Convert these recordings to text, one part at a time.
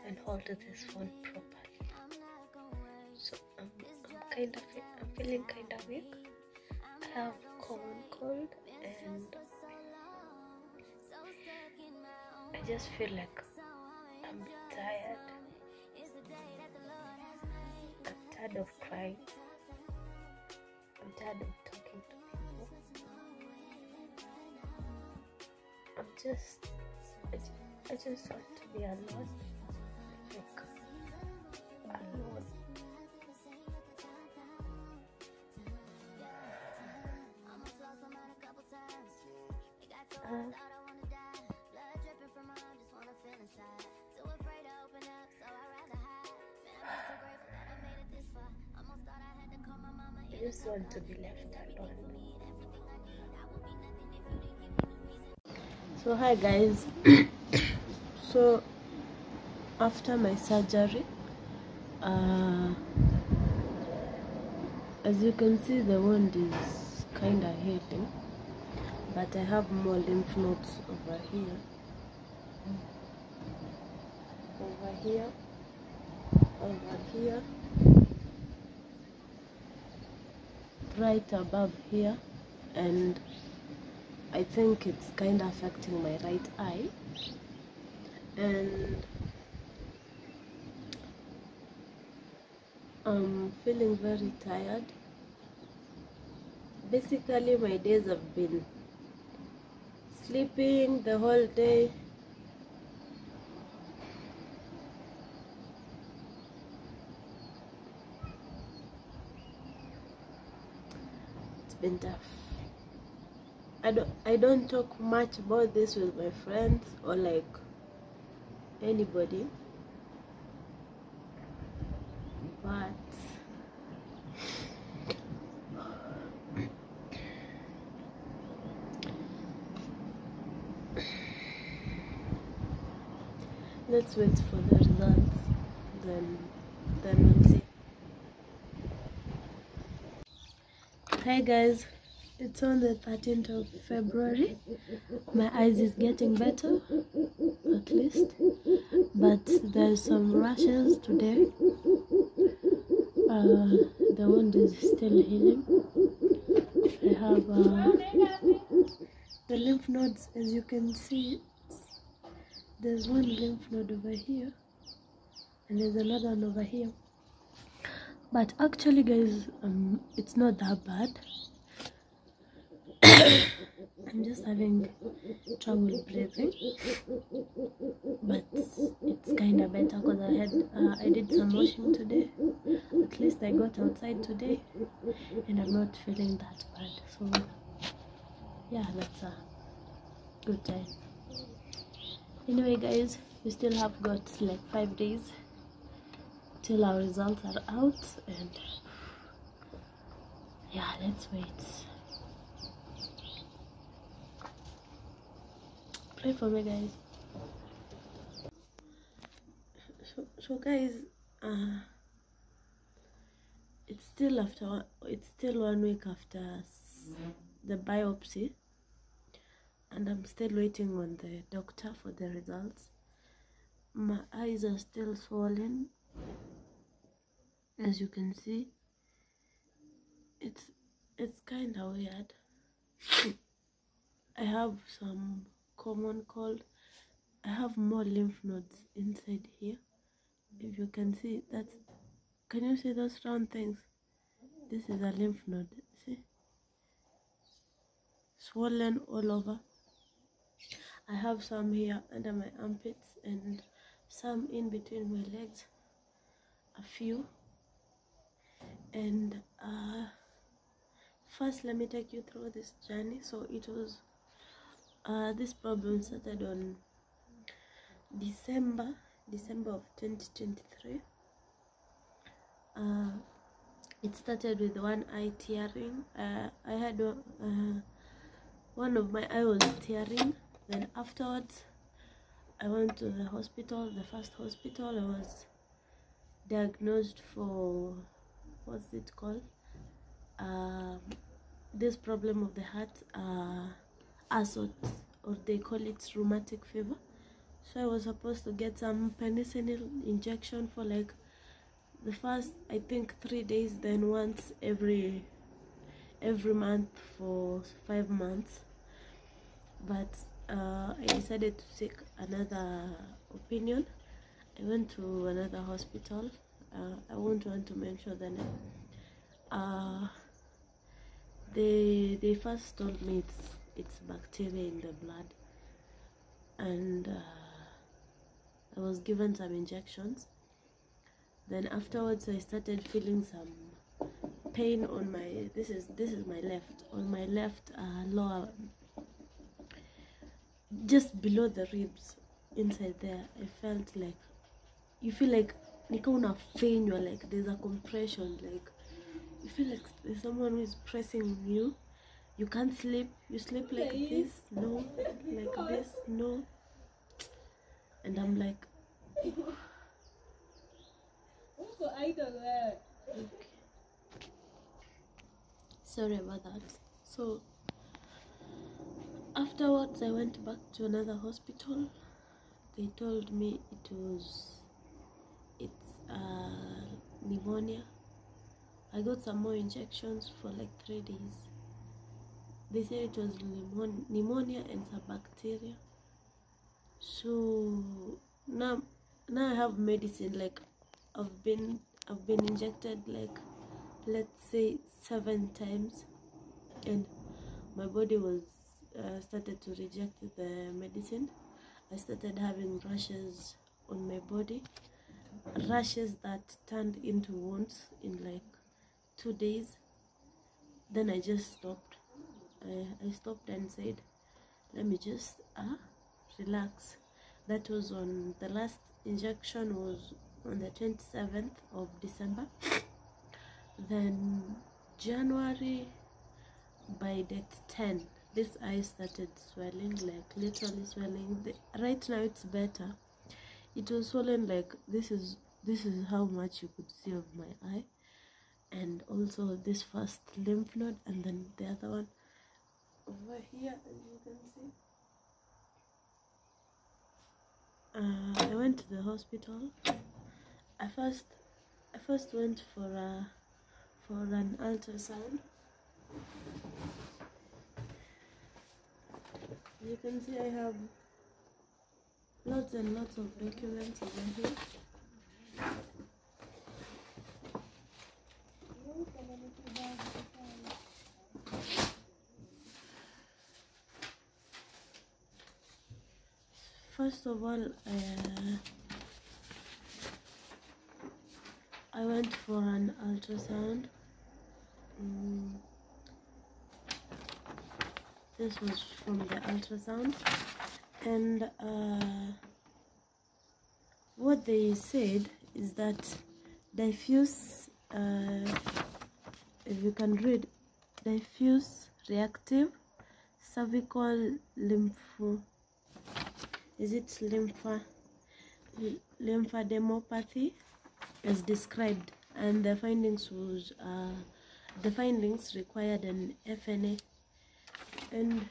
and hold this phone properly. So I'm feeling kind of weak. I have common cold and I just feel like I'm tired. I'm tired of crying. I'm tired of talking to people. I just want to be alone. Like, alone. I just want to be left alone. So hi guys. So after my surgery, as you can see, the wound is kind of healing, but I have more lymph nodes over here, right above here, and I think it's kind of affecting my right eye, and I'm feeling very tired. Basically, my days have been sleeping the whole day. It's been tough. I don't talk much about this with my friends or like anybody, but let's wait for the results, then we'll see. Hi guys, it's on the 13th of February. My eyes is getting better, at least, but there's some rashes today. The wound is still healing. I have the lymph nodes, as you can see. There's one lymph node over here and there's another one over here, but actually guys, it's not that bad. I'm just having trouble breathing, but it's kind of better because I did some washing today. At least I got outside today and I'm not feeling that bad, so yeah, that's a good time. Anyway guys, we still have got like 5 days till our results are out, and yeah, let's wait. Pray for me guys. So guys, it's still 1 week after the biopsy, and I'm still waiting on the doctor for the results. My eyes are still swollen, as you can see. It's kind of weird. I have some common cold. I have more lymph nodes inside here. If you can see that, can you see those round things? This is a lymph node, see? Swollen all over. I have some here under my armpits and some in between my legs, a few. And first let me take you through this journey. So it was this problem started on December of 2023. It started with one eye tearing. I had one of my eye was tearing. Then afterwards I went to the hospital, the first hospital. I was diagnosed for, what's it called, this problem of the heart, assault, or they call it rheumatic fever. So I was supposed to get some penicillin injection for like the first, I think, 3 days, then once every month for 5 months. But I decided to seek another opinion. I went to another hospital. I won't want to mention the name. They first told me it's bacteria in the blood, and I was given some injections. Then afterwards I started feeling some pain on my, this is my left, on my left lower, just below the ribs, inside there. I felt like, you feel like nika unafinywa, like there's a compression, like you feel like there's someone who is pressing you. You can't sleep. You sleep like this, no, like this, no. And I'm like, okay. Sorry about that. So afterwards I went back to another hospital. They told me it's pneumonia. I got some more injections for like 3 days. They said it was pneumonia and some bacteria. So now I have medicine. Like I've been injected like, let's say 7 times, and my body was started to reject the medicine. I started having rashes on my body, rashes that turned into wounds in like 2 days. Then I just stopped. I stopped and said, let me just relax. That was on, the last injection was on the 27th of December. Then January, by date 10, this eye started swelling, like literally swelling. Right now it's better. It was swollen like this is how much you could see of my eye, and also this first lymph node, and then the other one over here, as you can see. I went to the hospital. I first went for an ultrasound. You can see I have lots and lots of documents over here. First of all, I went for an ultrasound. This was from the ultrasound, and what they said is that diffuse, if you can read, diffuse reactive cervical lymphadenopathy as described, and the findings required an FNA. And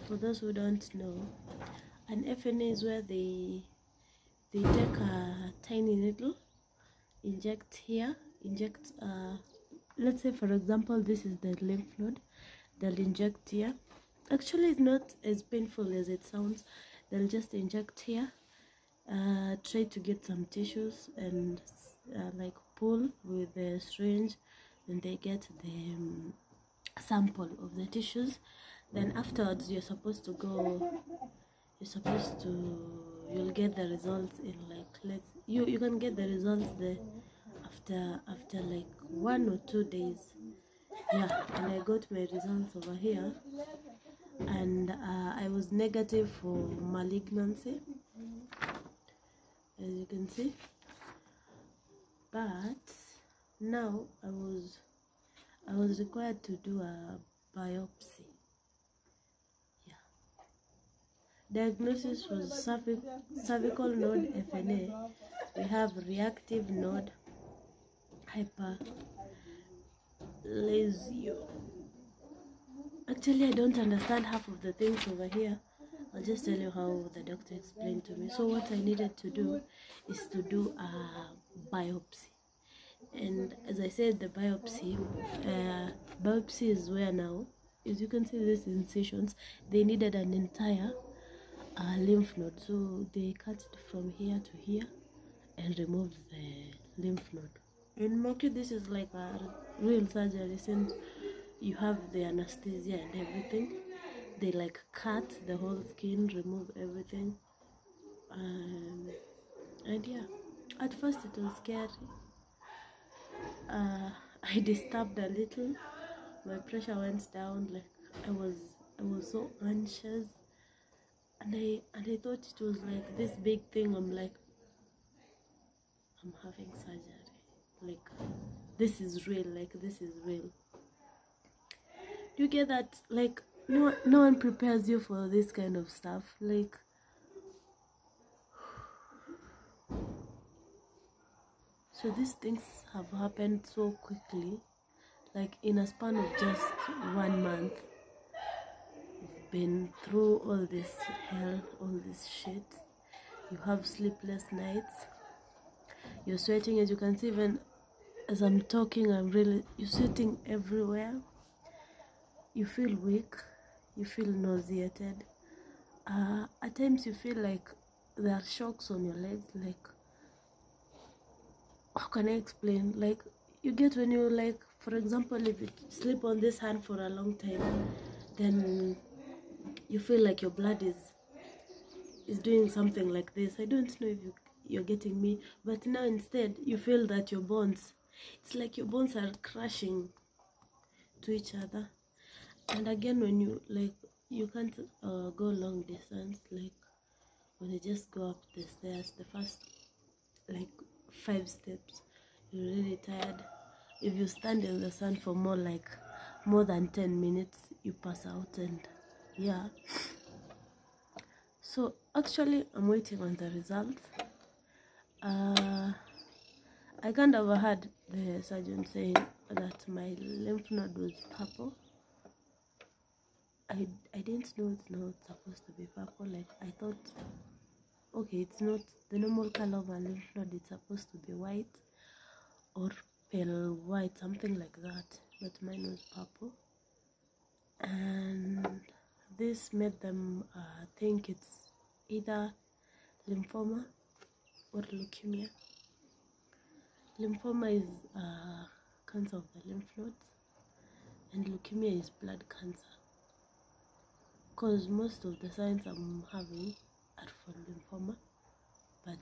for those who don't know, an FNA is where they take a tiny needle, inject here, let's say for example this is the lymph node. They'll inject here. Actually it's not as painful as it sounds. They'll just inject here, try to get some tissues, and like pull with the syringe, and they get the sample of the tissues. Then afterwards you'll get the results in like, you can get the results there after like 1 or 2 days. Yeah, and I got my results over here, and I was negative for malignancy, as you can see. But now I was required to do a biopsy. Yeah. Diagnosis was cervical node FNA. We have reactive node hyperplasia. Actually, I don't understand half of the things over here, I'll just tell you how the doctor explained to me. So what I needed to do is to do a biopsy. And as I said, the biopsy is where now, as you can see these incisions, they needed an entire lymph node. So they cut it from here to here and removed the lymph node. In Moki, this is like a real surgery since you have the anesthesia and everything. They like cut the whole skin, remove everything, and yeah, at first it was scary. I disturbed a little. My pressure went down. Like I was so anxious, and I thought it was like this big thing. I'm like, I'm having surgery. Like this is real. Like this is real. Do you get that? Like no one prepares you for this kind of stuff. Like so these things have happened so quickly, like in a span of just 1 month. You've been through all this hell, all this shit. You have sleepless nights. You're sweating, as you can see. Even as I'm talking, you're sweating everywhere. You feel weak. You feel nauseated. At times you feel like there are shocks on your legs. Like, how can I explain? Like, you get when you, like, for example, if you sleep on this hand for a long time, then you feel like your blood is doing something like this. I don't know if you're getting me, but now instead you feel that your bones, it's like your bones are crashing to each other. And again, when you, like, you can't go long distance. Like when you just go up the stairs, the first like 5 steps, you're really tired. If you stand in the sun for more than 10 minutes, you pass out. And yeah, so actually I'm waiting on the results. I kind of heard the surgeon saying that my lymph node was purple. I didn't know it's not supposed to be purple. Like I thought, okay, it's not the normal color of a lymph node. It's supposed to be white or pale white, something like that. But mine was purple, and this made them think it's either lymphoma or leukemia. Lymphoma is cancer of the lymph nodes, and leukemia is blood cancer. Because most of the signs I'm having are for lymphoma, but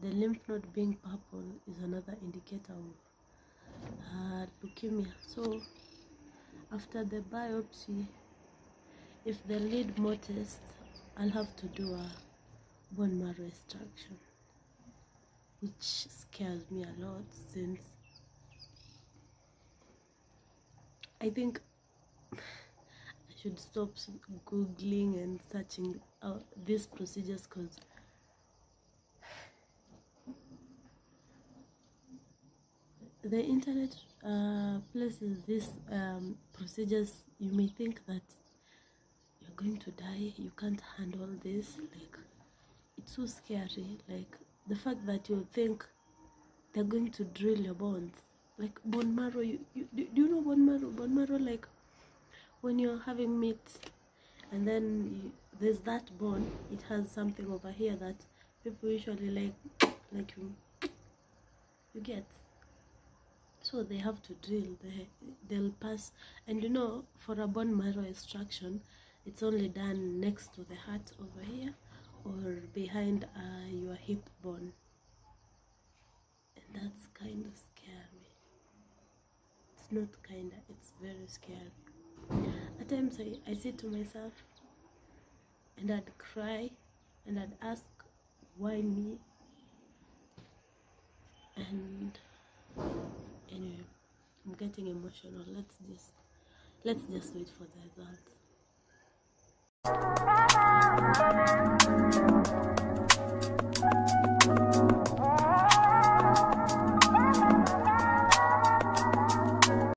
the lymph node being purple is another indicator of leukemia. So after the biopsy, if they need more tests, I'll have to do a bone marrow extraction, which scares me a lot, since I think I should stop googling and searching out these procedures, because the internet places these procedures. You may think that you're going to die, you can't handle this. Like, it's so scary. Like the fact that you think they're going to drill your bones, like bone marrow. Do you know bone marrow? Bone marrow, like when you're having meat and then there's that bone, it has something over here that people usually like you get. So they have to drill. They'll pass. And you know, for a bone marrow extraction, it's only done next to the heart over here or behind your hip bone, and that's kind of scary. It's not kinda, it's very scary. At times I sit to myself and I'd cry and I'd ask, why me? And anyway, I'm getting emotional. Let's just wait for the results.